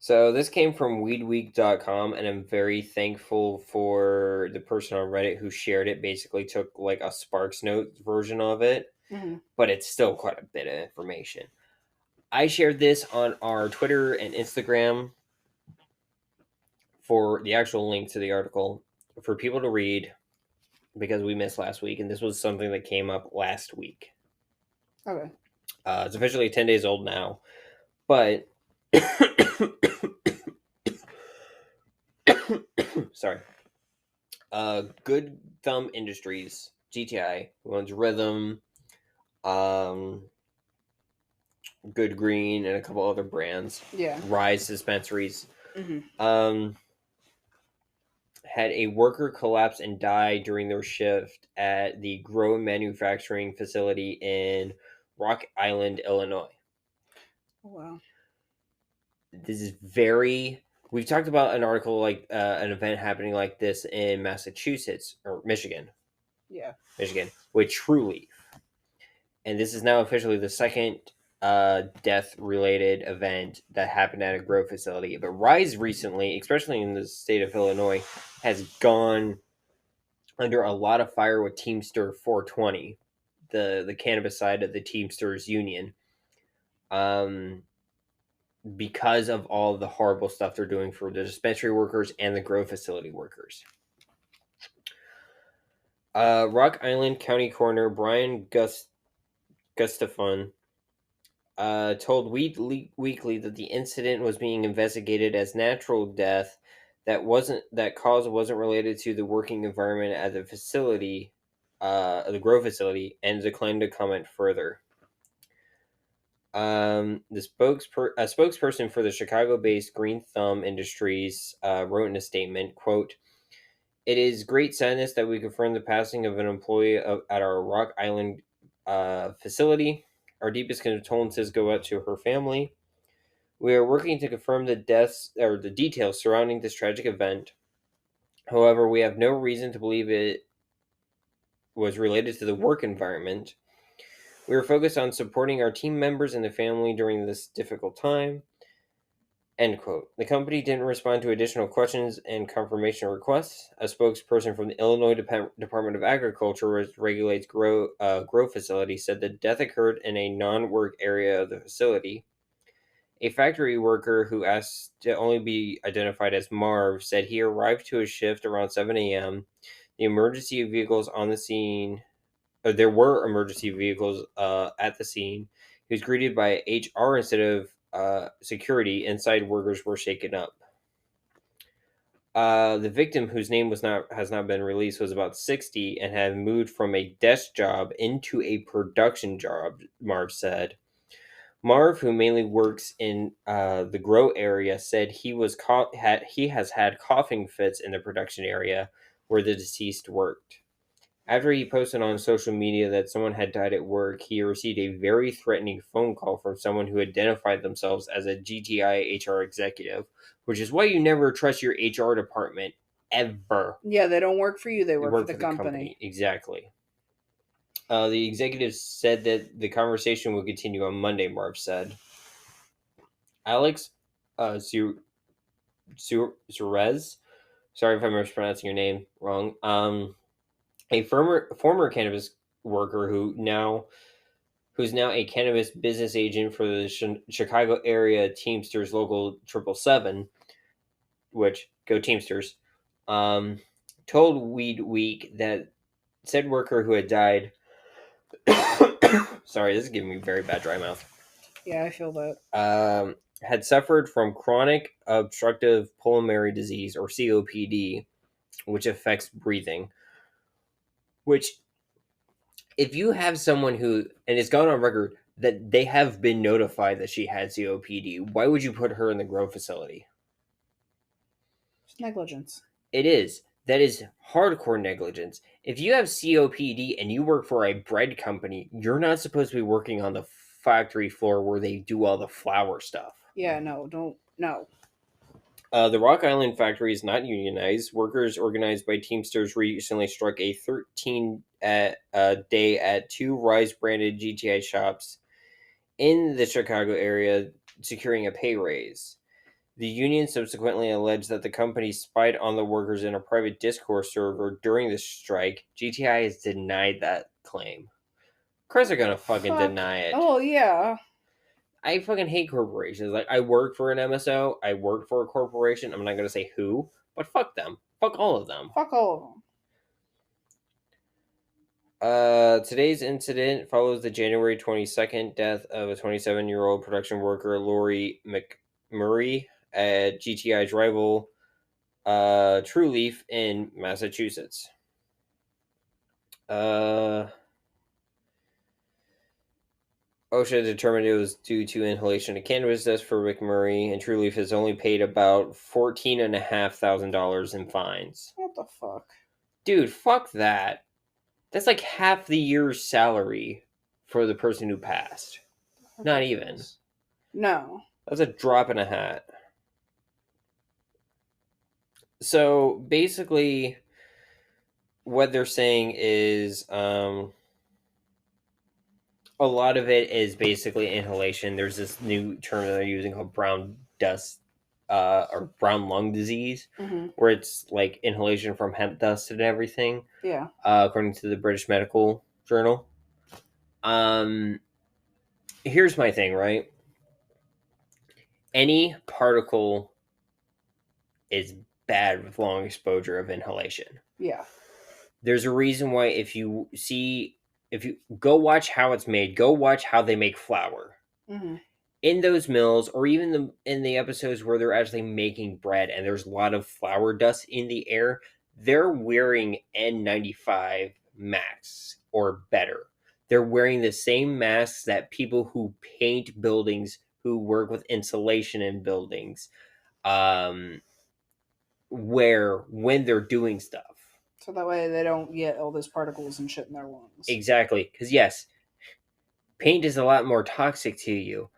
B: So this came from weedweek.com, and I'm very thankful for the person on Reddit who shared it. Basically took like a Sparks Notes version of it, but it's still quite a bit of information. I shared this on our Twitter and Instagram for the actual link to the article for people to read because we missed last week, and this was something that came up last week.
C: Okay.
B: It's officially 10 days old now, but sorry. Good Thumb Industries, GTI, who owns Rhythm, Good Green, and a couple other brands.
C: Yeah.
B: Rise dispensaries. Had a worker collapse and die during their shift at the Grow manufacturing facility in Rock Island, Illinois.
C: Oh, wow.
B: This is we've talked about an article like an event happening like this in Massachusetts or Michigan.
C: Yeah.
B: Michigan with True Leaf. And this is now officially the second death-related event that happened at a grow facility. But Rise recently, especially in the state of Illinois, has gone under a lot of fire with Teamster 420, the cannabis side of the Teamsters Union, because of all the horrible stuff they're doing for the dispensary workers and the grow facility workers. Rock Island County Coroner Brian Gustafson told Weekly that the incident was being investigated as natural death that cause wasn't related to the working environment at the facility, the grow facility, and declined to comment further. A spokesperson for the Chicago-based Green Thumb Industries wrote in a statement, quote, "It is great sadness that we confirm the passing of an employee at our Rock Island facility. Our deepest condolences go out to her family. We are working to confirm the details surrounding this tragic event. However, we have no reason to believe it was related to the work environment. We are focused on supporting our team members and the family during this difficult time. End quote. The company didn't respond to additional questions and confirmation requests. A spokesperson from the Illinois Department of Agriculture, which regulates grow facility, said the death occurred in a non-work area of the facility. A factory worker who asked to only be identified as Marv said he arrived to his shift around 7 a.m. The emergency vehicles on the scene, there were emergency vehicles at the scene. He was greeted by HR instead of security. Inside workers were shaken up. The victim, whose name has not been released, was about 60 and had moved from a desk job into a production job, Marv said. Marv, who mainly works in the grow area, said he has had coughing fits in the production area where the deceased worked. After he posted on social media that someone had died at work, he received a very threatening phone call from someone who identified themselves as a GTI HR executive, which is why you never trust your HR department, ever.
C: Yeah, they don't work for you, they work for the company.
B: Exactly. The executive said that the conversation would continue on Monday, Marv said. Alex Suarez, sorry if I'm mispronouncing your name wrong, a former cannabis worker who's now a cannabis business agent for the Chicago area Teamsters Local 777, which go Teamsters, told Weed Week that said worker who had died sorry, this is giving me very bad dry mouth.
C: Yeah, I feel that.
B: Had suffered from chronic obstructive pulmonary disease, or COPD, which affects breathing. Which, if you have someone who, and it's gone on record that they have been notified that she had COPD, why would you put her in the grow facility?
C: It's negligence.
B: It is. That is hardcore negligence. If you have COPD and you work for a bread company, you're not supposed to be working on the factory floor where they do all the flour stuff.
C: Yeah, no.
B: The Rock Island factory is not unionized. Workers organized by Teamsters recently struck a 13-day at 2 Rise-branded GTI shops in the Chicago area, securing a pay raise. The union subsequently alleged that the company spied on the workers in a private Discord server during the strike. GTI has denied that claim. Of course they're gonna fucking deny it.
C: Oh, yeah.
B: I fucking hate corporations. Like, I work for an MSO. I work for a corporation. I'm not going to say who, but fuck them. Fuck all of them.
C: Fuck all of them.
B: Today's incident follows the January 22nd death of a 27-year-old production worker, Lori McMurray, at GTI's rival, True Leaf in Massachusetts. OSHA determined it was due to inhalation of cannabis dust for McMurray, and True Leaf has only paid about $14,500 in fines.
C: What the fuck?
B: Dude, fuck that. That's like half the year's salary for the person who passed. Not even.
C: No.
B: That's a drop in a hat. So, basically, what they're saying is, a lot of it is basically inhalation. There's this new term that they're using called brown dust, or brown lung disease, where it's like inhalation from hemp dust and everything.
C: Yeah.
B: According to the British Medical Journal. Here's my thing, right? Any particle is bad with long exposure of inhalation.
C: Yeah.
B: There's a reason why if you go watch how it's made, go watch how they make flour. In those mills, or even in the episodes where they're actually making bread and there's a lot of flour dust in the air, they're wearing N95 masks or better. They're wearing the same masks that people who paint buildings, who work with insulation in buildings, wear when they're doing stuff.
C: So that way they don't get all those particles and shit in their lungs.
B: Exactly. Because yes, paint is a lot more toxic to you.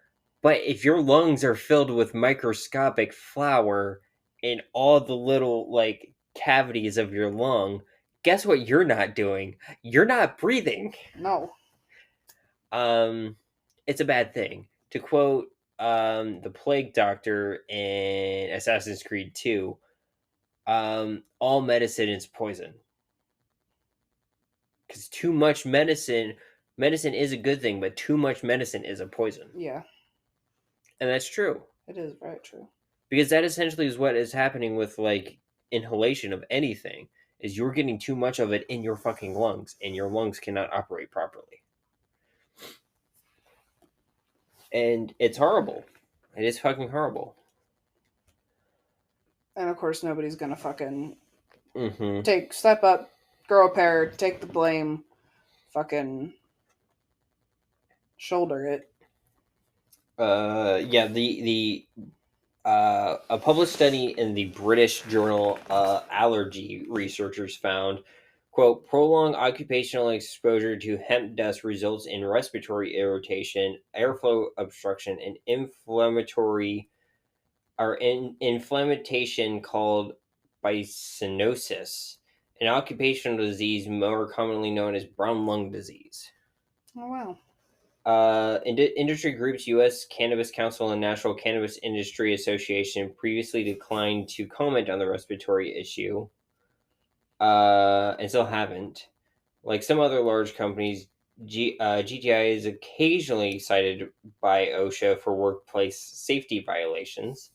B: But if your lungs are filled with microscopic flour in all the little, like, cavities of your lung, guess what you're not doing? You're not breathing.
C: No.
B: it's a bad thing. To quote the Plague Doctor in Assassin's Creed 2, all medicine is poison. Because too much medicine is a good thing, but too much medicine is a poison.
C: Yeah.
B: And that's true.
C: It is very true.
B: Because that essentially is what is happening with, like, inhalation of anything, is you're getting too much of it in your fucking lungs, and your lungs cannot operate properly. And it's horrible. It is fucking horrible.
C: And of course, nobody's gonna fucking
B: Mm-hmm.
C: step up, grow a pair, take the blame, fucking shoulder it.
B: Yeah, a published study in the British journal Allergy researchers found, quote, prolonged occupational exposure to hemp dust results in respiratory irritation, airflow obstruction, and inflammation called byssinosis, an occupational disease more commonly known as brown lung disease.
C: Oh, wow.
B: Industry groups U.S. Cannabis Council and National Cannabis Industry Association previously declined to comment on the respiratory issue, and still haven't. Like some other large companies, GTI is occasionally cited by OSHA for workplace safety violations.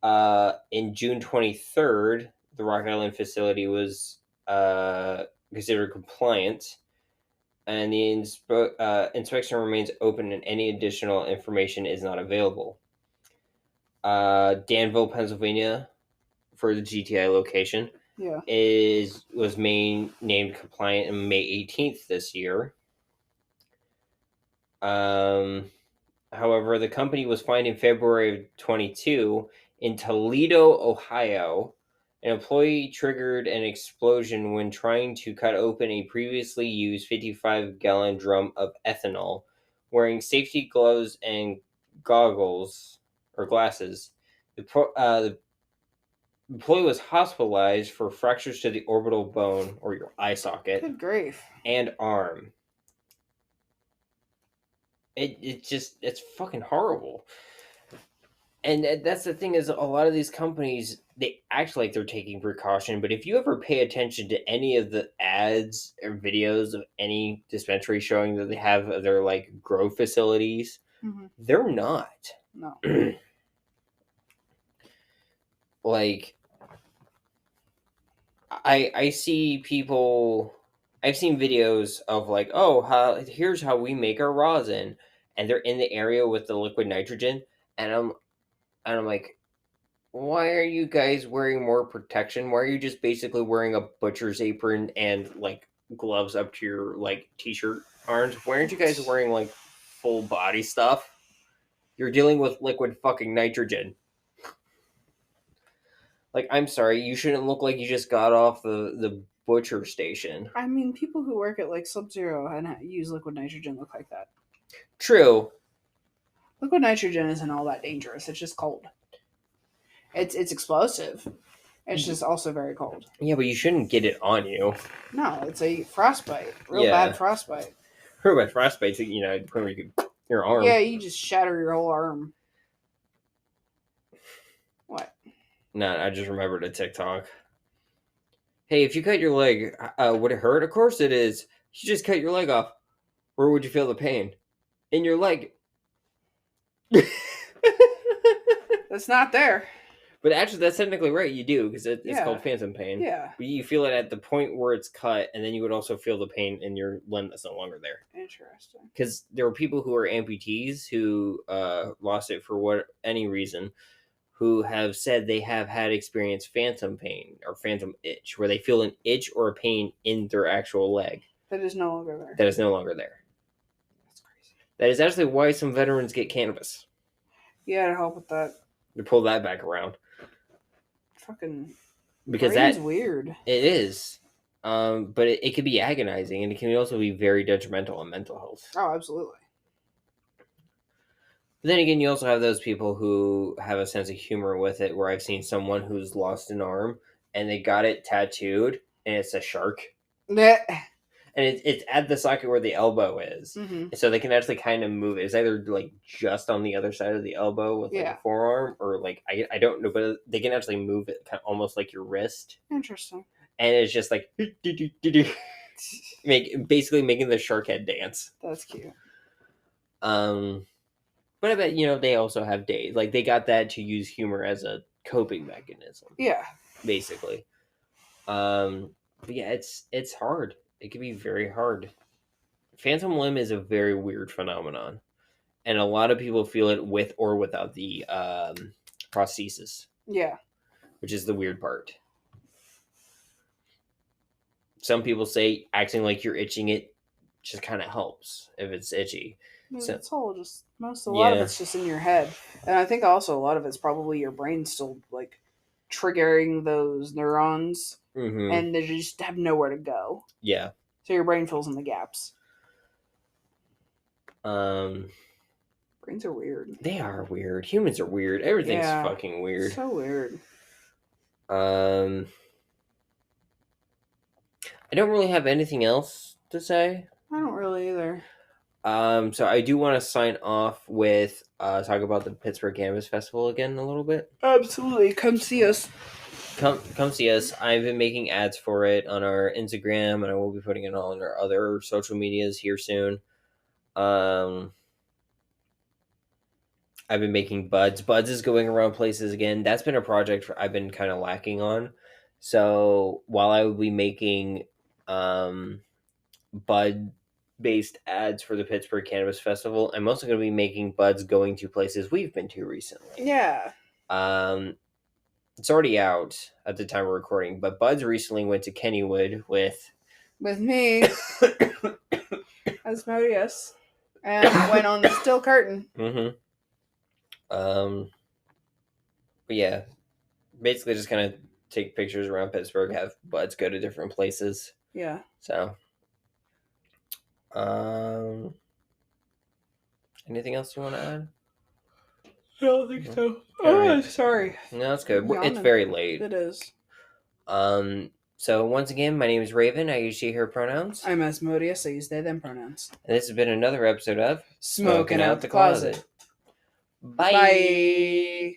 B: In June 23rd, the Rock Island facility was considered compliant, and the inspection remains open and any additional information is not available. Danville, Pennsylvania, for the GTI location, was named compliant on May 18th this year. However, the company was fined in February of 22 in Toledo, Ohio. An employee triggered an explosion when trying to cut open a previously used 55-gallon drum of ethanol. Wearing safety gloves and glasses, the employee was hospitalized for fractures to the orbital bone, or your eye socket.
C: Good grief.
B: And arm. It's fucking horrible. And that's the thing, is a lot of these companies, they act like they're taking precaution, but if you ever pay attention to any of the ads or videos of any dispensary showing that they have their, like, grow facilities, they're not.
C: No.
B: Like, I see people, I've seen videos of, like, oh, here's how we make our rosin, and they're in the area with the liquid nitrogen, and I'm like, why are you guys wearing more protection? Why are you just basically wearing a butcher's apron and, like, gloves up to your, like, t-shirt arms? Why aren't you guys wearing, like, full body stuff? You're dealing with liquid fucking nitrogen. Like, I'm sorry, you shouldn't look like you just got off the butcher station.
C: I mean, people who work at, like, Sub-Zero and use liquid nitrogen look like that.
B: True.
C: Liquid nitrogen isn't all that dangerous. It's just cold. It's explosive. It's just also very cold.
B: Yeah, but you shouldn't get it on you.
C: No, it's a frostbite. Bad frostbite.
B: Real bad frostbite, you know, your arm.
C: Yeah, you just shatter your whole arm. What?
B: No, I just remembered a TikTok. Hey, if you cut your leg, would it hurt? Of course it is. You just cut your leg off. Where would you feel the pain? In your leg.
C: That's not there.
B: But actually, that's technically right. You do, because it's called phantom pain.
C: Yeah.
B: But you feel it at the point where it's cut, and then you would also feel the pain in your limb that's no longer there.
C: Interesting.
B: Because there are people who are amputees who lost it for any reason, who have said they have had experienced phantom pain or phantom itch, where they feel an itch or a pain in their actual leg.
C: That is no longer there.
B: That is no longer there.
C: That's crazy.
B: That is actually why some veterans get cannabis.
C: Yeah, to help with that.
B: To pull that back around.
C: Fucking.
B: Because
C: that's weird.
B: It is. But it can be agonizing, and it can also be very detrimental on mental health.
C: Oh, absolutely.
B: But then again, you also have those people who have a sense of humor with it, where I've seen someone who's lost an arm, and they got it tattooed, and it's a shark.
C: And
B: and it's at the socket where the elbow is, so they can actually kind of move it. It's either like just on the other side of the elbow with like a forearm, or like I don't know, but they can actually move it kind of almost like your wrist.
C: Interesting.
B: And it's just like basically making the shark head dance.
C: That's cute.
B: But I bet they also have days like they got that to use humor as a coping mechanism.
C: Yeah,
B: basically. But yeah, it's hard. It can be very hard. Phantom limb is a very weird phenomenon, and a lot of people feel it with or without the prosthesis.
C: Yeah,
B: which is the weird part. Some people say acting like you're itching it just kind of helps if it's itchy.
C: It's all just a lot of it's just in your head, and I think also a lot of it's probably your brain still like triggering those neurons, and they just have nowhere to go.
B: Yeah.
C: So your brain fills in the gaps. Brains are weird.
B: They are weird. Humans are weird. Everything's fucking weird.
C: So weird.
B: I don't really have anything else to say.
C: I don't really either.
B: So I do want to sign off with talk about the Pittsburgh Cannabis Festival again a little bit.
C: Absolutely. Come see us.
B: Come see us. I've been making ads for it on our Instagram, and I will be putting it on our other social medias here soon. I've been making buds. Buds is going around places again. That's been a project I've been kind of lacking on. So while I will be making bud-based ads for the Pittsburgh Cannabis Festival, I'm also going to be making buds going to places we've been to recently.
C: Yeah.
B: It's already out at the time we're recording, but Buds recently went to Kennywood with
C: me, Asmodeus, and went on the still curtain.
B: But yeah, basically just kind of take pictures around Pittsburgh, have Buds go to different places.
C: Yeah.
B: So, anything else you want to add?
C: I don't think so. Oh, sorry.
B: No, it's good. It's very late.
C: It is.
B: So once again, my name is Rayven. I use she, her pronouns.
C: I'm Asmodeus. I use they, them pronouns.
B: And this has been another episode of
C: Smoking Out the Closet.
B: Bye.
C: Bye.